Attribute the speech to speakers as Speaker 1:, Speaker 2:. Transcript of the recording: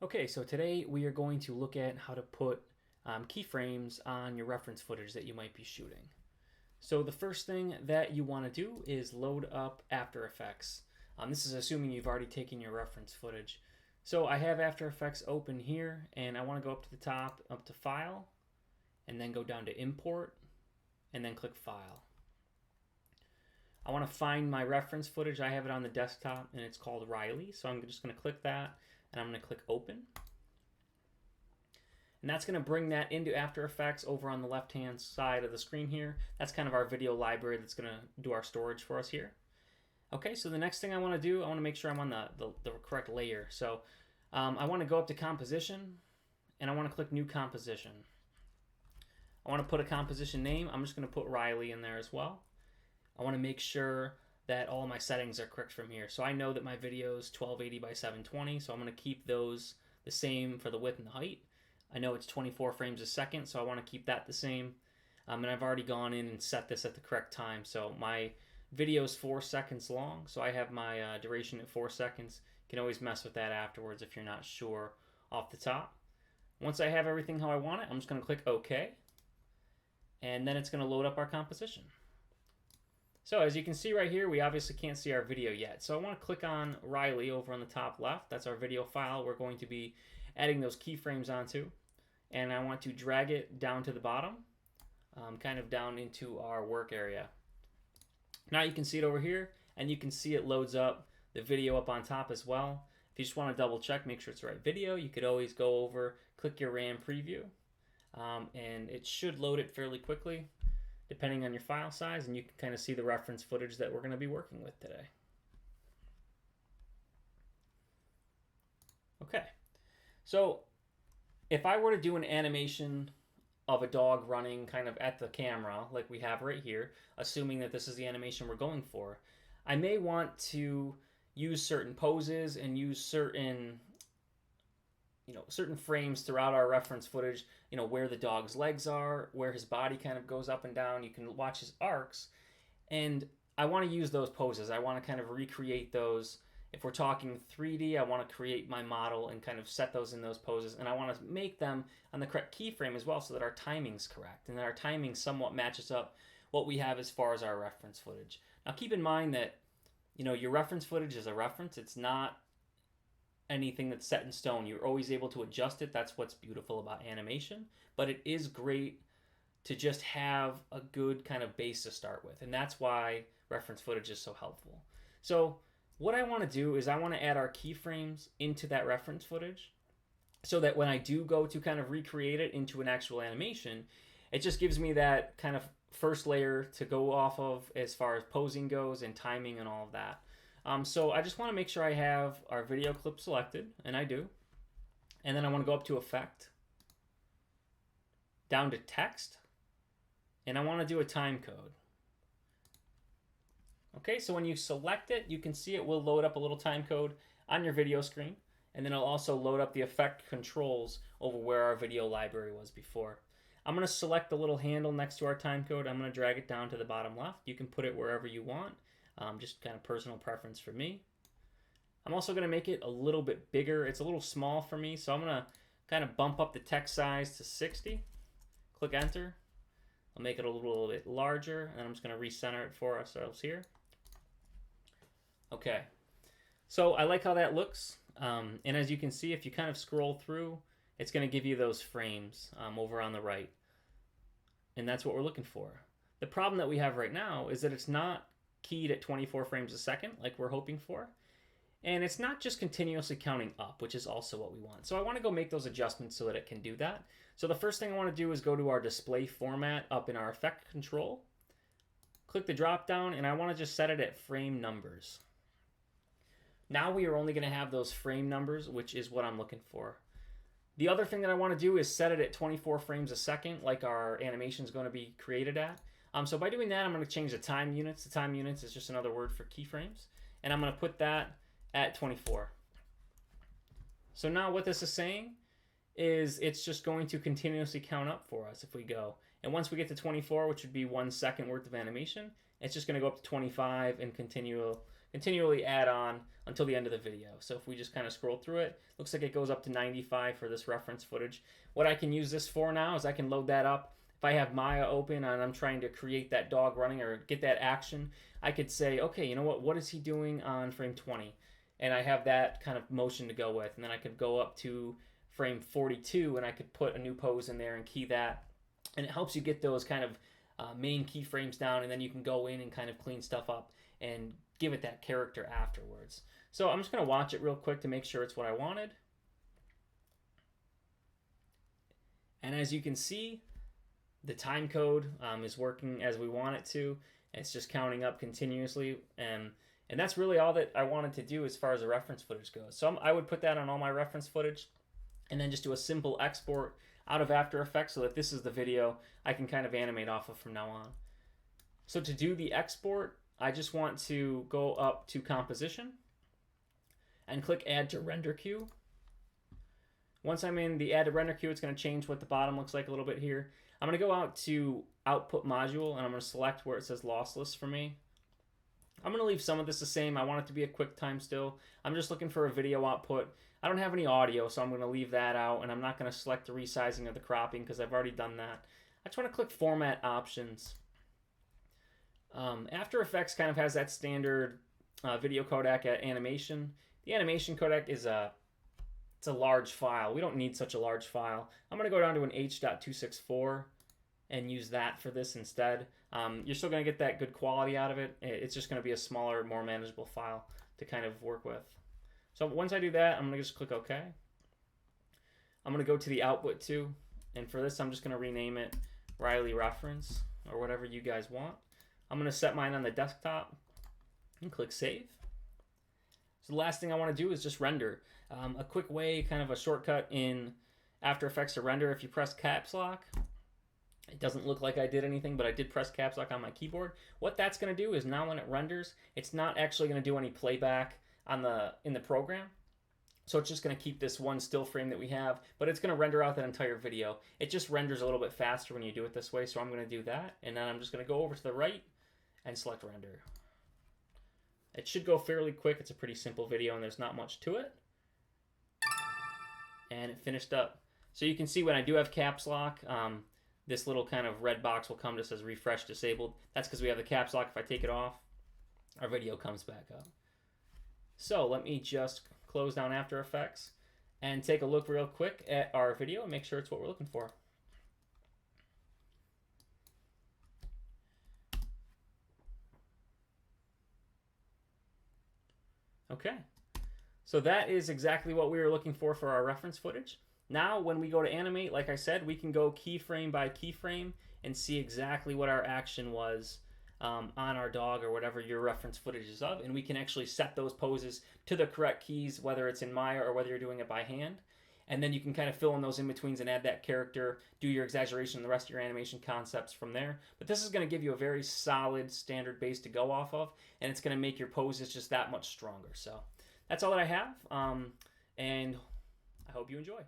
Speaker 1: Okay, so today we are going to look at how to put keyframes on your reference footage that you might be shooting. So the first thing that you want to do is load up After Effects. This is assuming you've already taken your reference footage. So I have After Effects open here, and I want to go up to the top, up to File, and then go down to Import, and then click File. I want to find my reference footage. I have it on the desktop, and it's called Riley. So I'm just going to click that, and I'm going to click Open. And that's going to bring that into After Effects over on the left-hand side of the screen here. That's kind of our video library that's going to do our storage for us here. Okay, so the next thing I want to do, I want to make sure I'm on the correct layer. So I want to go up to Composition, and I want to click New Composition. I want to put a composition name. I'm just going to put Riley in there as well. I want to make sure that all my settings are correct from here. So I know that my video is 1280 by 720, so I'm going to keep those the same for the width and the height. I know it's 24 frames a second, so I want to keep that the same. And I've already gone in and set this at the correct time. So my video is 4 seconds long, so I have my duration at 4 seconds. You can always mess with that afterwards if you're not sure off the top. Once I have everything how I want it, I'm just going to click OK. And then it's going to load up our composition. So as you can see right here, we obviously can't see our video yet. So I want to click on Riley over on the top left. That's our video file we're going to be adding those keyframes onto. And I want to drag it down to the bottom, kind of down into our work area. Now you can see it over here, and you can see it loads up the video up on top as well. If you just want to double check, make sure it's the right video, you could always go over, click your RAM preview, and it should load it fairly quickly, depending on your file size, and you can kind of see the reference footage that we're going to be working with today. Okay, so if I were to do an animation of a dog running kind of at the camera, like we have right here, assuming that this is the animation we're going for, I may want to use certain poses and use certain frames throughout our reference footage, where the dog's legs are, where his body kind of goes up and down. You can watch his arcs, and I want to use those poses. I want to kind of recreate those. If we're talking 3D, I want to create my model and kind of set those in those poses, and I want to make them on the correct keyframe as well so that our timing's correct and that our timing somewhat matches up what we have as far as our reference footage. Now keep in mind that your reference footage is a reference. It's not anything that's set in stone. You're always able to adjust it. That's what's beautiful about animation, but it is great to just have a good kind of base to start with, and that's why reference footage is so helpful. So what I want to do is I want to add our keyframes into that reference footage so that when I do go to kind of recreate it into an actual animation, it just gives me that kind of first layer to go off of as far as posing goes and timing and all of that. So I just want to make sure I have our video clip selected, and I do. And then I want to go up to Effect, down to Text, and I want to do a timecode. Okay, so when you select it, you can see it will load up a little timecode on your video screen, and then it'll also load up the effect controls over where our video library was before. I'm going to select the little handle next to our timecode. I'm going to drag it down to the bottom left. You can put it wherever you want, just kind of personal preference for me. I'm also going to make it a little bit bigger. It's a little small for me, so I'm going to kind of bump up the text size to 60. Click Enter. I'll make it a little bit larger, and I'm just going to recenter it for ourselves here. Okay, so I like how that looks, and as you can see, if you kind of scroll through, it's going to give you those frames over on the right, and that's what we're looking for. The problem that we have right now is that it's not keyed at 24 frames a second like we're hoping for, and it's not just continuously counting up, which is also what we want. So I want to go make those adjustments so that it can do that. So the first thing I want to do is go to our display format up in our effect control, click the drop down, and I want to just set it at frame numbers. Now we are only going to have those frame numbers, which is what I'm looking for. The other thing that I want to do is set it at 24 frames a second, like our animation is going to be created at. So by doing that, I'm going to change the time units. The time units is just another word for keyframes. And I'm going to put that at 24. So now what this is saying is it's just going to continuously count up for us if we go. And once we get to 24, which would be 1 second worth of animation, it's just going to go up to 25 and continue continually add on until the end of the video. So if we just kind of scroll through it, looks like it goes up to 95 for this reference footage. What I can use this for now is I can load that up. If I have Maya open and I'm trying to create that dog running or get that action, I could say, okay, you know what is he doing on frame 20? And I have that kind of motion to go with. And then I could go up to frame 42 and I could put a new pose in there and key that. And it helps you get those kind of main keyframes down, and then you can go in and kind of clean stuff up and give it that character afterwards. So I'm just going to watch it real quick to make sure it's what I wanted. And as you can see, the time code is working as we want it to. It's just counting up continuously, and that's really all that I wanted to do as far as the reference footage goes. So I would put that on all my reference footage and then just do a simple export out of After Effects so that this is the video I can kind of animate off of from now on. So to do the export, I just want to go up to Composition and click Add to Render Queue. Once I'm in the Add to Render Queue, it's going to change what the bottom looks like a little bit here. I'm going to go out to Output Module, and I'm going to select where it says Lossless for me. I'm going to leave some of this the same. I want it to be a QuickTime still. I'm just looking for a video output. I don't have any audio, so I'm going to leave that out, and I'm not going to select the resizing or the cropping because I've already done that. I just want to click Format Options. After Effects kind of has that standard video codec at animation. The animation codec is it's a large file. We don't need such a large file. I'm going to go down to an H.264 and use that for this instead. You're still going to get that good quality out of it. It's just going to be a smaller, more manageable file to kind of work with. So once I do that, I'm going to just click OK. I'm going to go to the output too, and for this I'm just going to rename it Riley Reference or whatever you guys want. I'm going to set mine on the desktop and click Save. So the last thing I want to do is just render. A quick way, kind of a shortcut in After Effects to render, if you press Caps Lock, it doesn't look like I did anything, but I did press Caps Lock on my keyboard. What that's going to do is now when it renders, it's not actually going to do any playback in the program. So it's just going to keep this one still frame that we have, but it's going to render out that entire video. It just renders a little bit faster when you do it this way, so I'm going to do that, and then I'm just going to go over to the right and select Render. It should go fairly quick. It's a pretty simple video, and there's not much to it. And it finished up. So you can see when I do have Caps Lock, this little kind of red box will come that says Refresh Disabled. That's because we have the Caps Lock. If I take it off, our video comes back up. So let me just close down After Effects and take a look real quick at our video and make sure it's what we're looking for. Okay, so that is exactly what we were looking for our reference footage. Now when we go to animate, like I said, we can go keyframe by keyframe and see exactly what our action was on our dog or whatever your reference footage is of, and we can actually set those poses to the correct keys, whether it's in Maya or whether you're doing it by hand. And then you can kind of fill in those in-betweens and add that character, do your exaggeration and the rest of your animation concepts from there. But this is going to give you a very solid standard base to go off of, and it's going to make your poses just that much stronger. So that's all that I have, and I hope you enjoy.